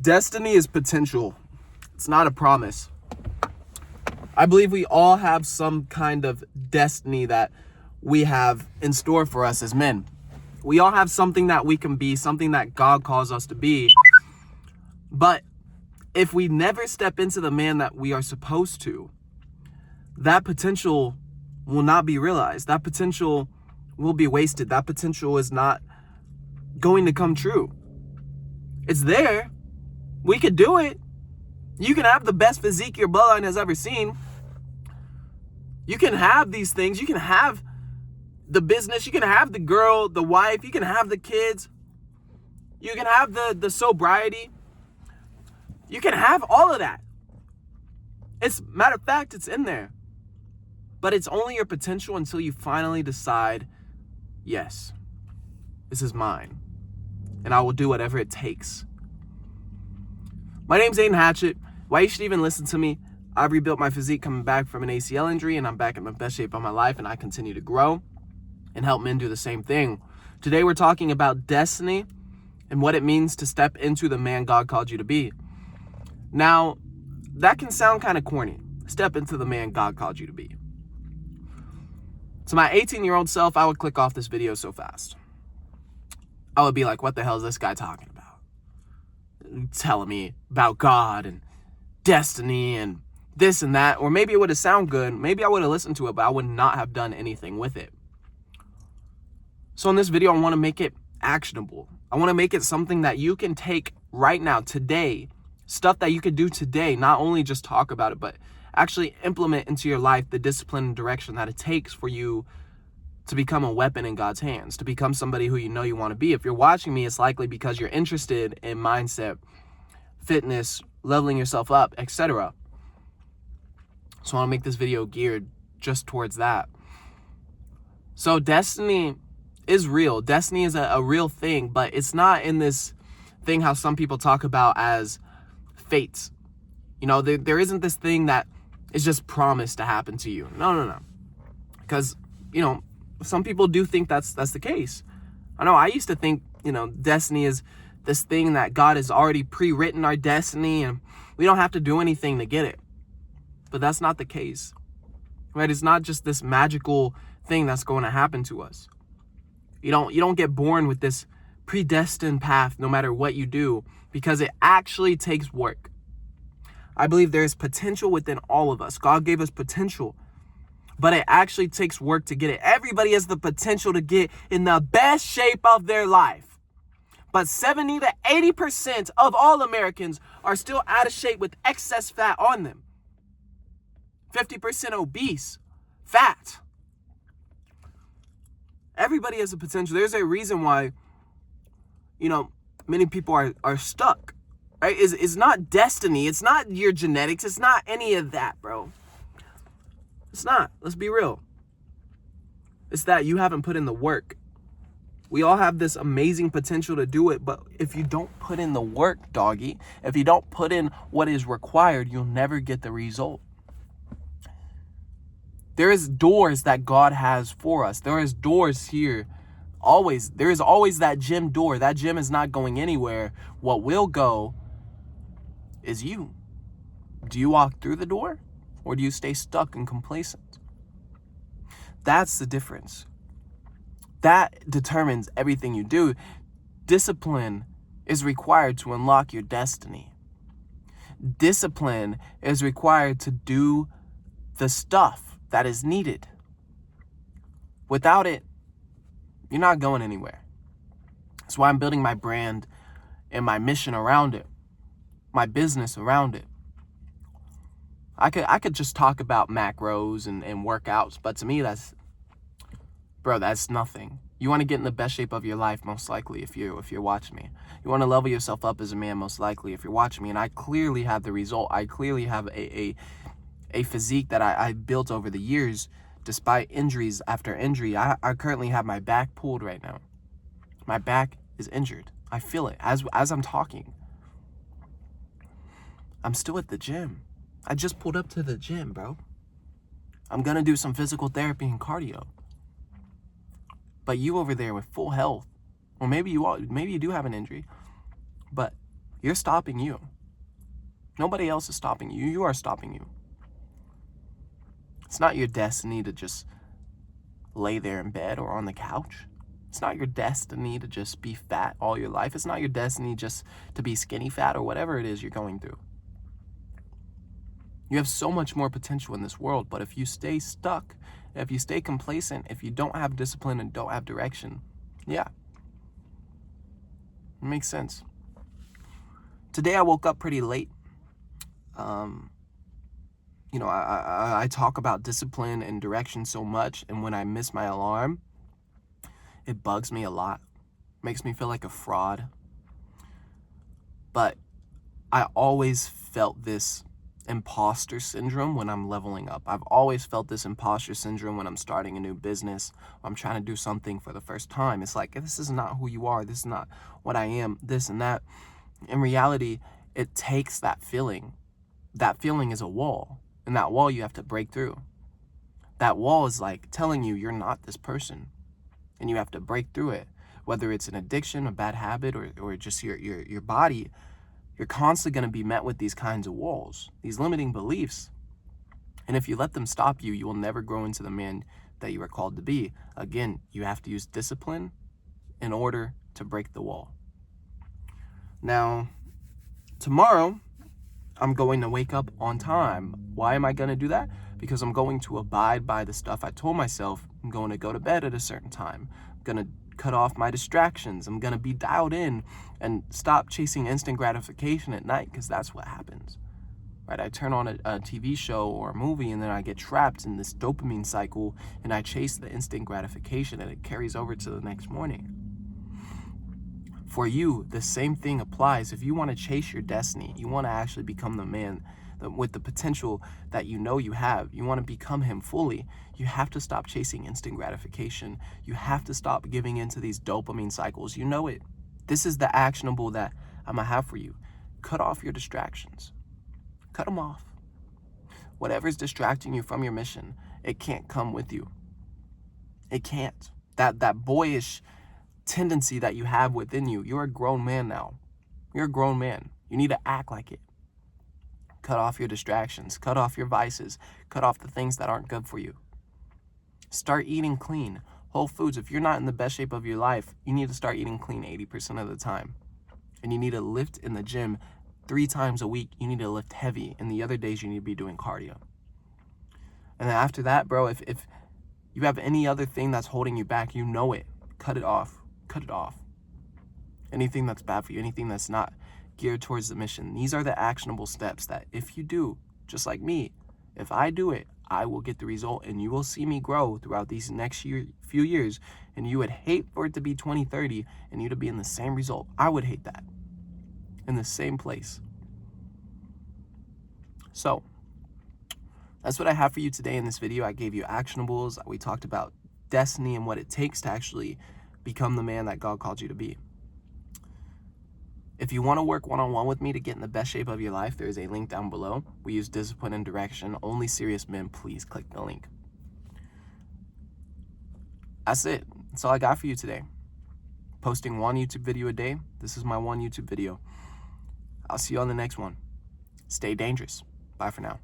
Destiny is potential. It's not a promise. I believe we all have some kind of destiny that we have in store for us as men. We all have something that we can be, something that God calls us to be. But if we never step into the man that we are supposed to, that potential will not be realized. That potential will be wasted. That potential is not going to come true. It's there. We could do it. You can have the best physique your bloodline has ever seen. You can have these things. You can have the business. You can have the girl, the wife. You can have the kids. You can have the sobriety. You can have all of that. It's matter of fact, it's in there. But it's only your potential until you finally decide, yes, this is mine. And I will do whatever it takes. My name's Aiden Hatchett. Why you should even listen to me? I've rebuilt my physique coming back from an ACL injury, and I'm back in the best shape of my life, and I continue to grow and help men do the same thing. Today we're talking about destiny and what it means to step into the man God called you to be. Now, that can sound kind of corny. Step into the man God called you to be. To my 18-year-old self, I would click off this video so fast. I would be like, what the hell is this guy talking about? Telling me about God and destiny and this and that. Or maybe it would have sounded good. Maybe I would have listened to it, but I would not have done anything with it. So in this video, I want to make it actionable. I want to make it something that you can take right now, today. Stuff that you could do today, not only just talk about it, but actually implement into your life the discipline and direction that it takes for you to become a weapon in God's hands, to become somebody who you know you want to be. If you're watching me, it's likely because you're interested in mindset, fitness, leveling yourself up, etc. So I want to make this video geared just towards that. So destiny is real. Destiny is a real thing, but it's not in this thing how some people talk about as fate. You know, there isn't this thing that is just promised to happen to you. No. Because, you know, some people do think that's the case. I know I used to think, you know, destiny is this thing that God has already pre-written our destiny and we don't have to do anything to get it. But that's not the case, right? It's not just this magical thing that's going to happen to us. You don't get born with this predestined path no matter what you do, because it actually takes work. I believe there is potential within all of us. God gave us potential, but it actually takes work to get it. Everybody has the potential to get in the best shape of their life. But 70 to 80% of all Americans are still out of shape with excess fat on them. 50% obese, fat. Everybody has a potential. There's a reason why, you know, many people are stuck. Right? It's not destiny. It's not your genetics. It's not any of that, bro. It's not. Let's be real. It's that you haven't put in the work. We all have this amazing potential to do it, but if you don't put in the work, doggy, if you don't put in what is required, you'll never get the result. There is doors that God has for us. There is doors here. Always. There is always that gym door. That gym is not going anywhere. What will go is you. Do you walk through the door or do you stay stuck and complacent? That's the difference. That determines everything you do. Discipline is required to unlock your destiny. Discipline is required to do the stuff that is needed. Without it, you're not going anywhere. That's why I'm building my brand and my mission around it, my business around it. I could just talk about macros and workouts, but to me that's nothing. You want to get in the best shape of your life, most likely, if you're watching me. You want to level yourself up as a man, most likely, if you're watching me. And I clearly have the result. I clearly have a physique that I built over the years, despite injuries after injury. I currently have my back pulled right now. My back is injured. I feel it as I'm talking. I'm still at the gym. I just pulled up to the gym, bro. I'm going to do some physical therapy and cardio. But you over there with full health, or maybe you do have an injury, but You're stopping you. Nobody else is stopping you. You are stopping you. It's not your destiny to just lay there in bed or on the couch. It's not your destiny to just be fat all your life. It's not your destiny just to be skinny fat or whatever it is you're going through. You have so much more potential in this world, but if you stay stuck, if you stay complacent, if you don't have discipline and don't have direction, yeah, it makes sense. Today I woke up pretty late. I talk about discipline and direction so much, and when I miss my alarm, it bugs me a lot. Makes me feel like a fraud. But I always felt this imposter syndrome when I'm leveling up. I've always felt this imposter syndrome when I'm starting a new business. I'm trying to do something for the first time. It's like, this is not who you are. This is not what I am, this and that. In reality, it takes that feeling. That feeling is a wall. And that wall you have to break through. That wall is like telling you you're not this person. And you have to break through it. Whether it's an addiction, a bad habit, or just your body, you're constantly going to be met with these kinds of walls, these limiting beliefs. And if you let them stop you, you will never grow into the man that you are called to be. Again, you have to use discipline in order to break the wall. Now, tomorrow, I'm going to wake up on time. Why am I going to do that? Because I'm going to abide by the stuff I told myself. I'm going to go to bed at a certain time. I'm going to cut off my distractions. I'm going to be dialed in and stop chasing instant gratification at night, because that's what happens. Right? I turn on a TV show or a movie, and then I get trapped in this dopamine cycle, and I chase the instant gratification, and it carries over to the next morning. For you, the same thing applies. If you want to chase your destiny, you want to actually become the man with the potential that you know you have, you want to become him fully, you have to stop chasing instant gratification. You have to stop giving into these dopamine cycles. You know it. This is the actionable that I'm going to have for you. Cut off your distractions. Cut them off. Whatever's distracting you from your mission, it can't come with you. It can't. That boyish tendency that you have within you, you're a grown man now. You're a grown man. You need to act like it. Cut off your distractions. Cut off your vices. Cut off the things that aren't good for you. Start eating clean. Whole foods. If you're not in the best shape of your life, you need to start eating clean 80% of the time. And you need to lift in the gym 3 times a week. You need to lift heavy. And the other days you need to be doing cardio. And then after that, bro, if you have any other thing that's holding you back, you know it. Cut it off. Cut it off. Anything that's bad for you, anything that's not geared towards the mission. These are the actionable steps that if you do, just like me, if I do it, I will get the result, and you will see me grow throughout these next few years. And you would hate for it to be 2030 and you to be in the same result. I would hate that. In the same place. So, that's what I have for you today in this video. I gave you actionables. We talked about destiny and what it takes to actually become the man that God called you to be. If you want to work one-on-one with me to get in the best shape of your life, there is a link down below. We use discipline and direction. Only serious men, please click the link. That's it. That's all I got for you today. Posting 1 YouTube video a day. This is my 1 YouTube video. I'll see you on the next one. Stay dangerous. Bye for now.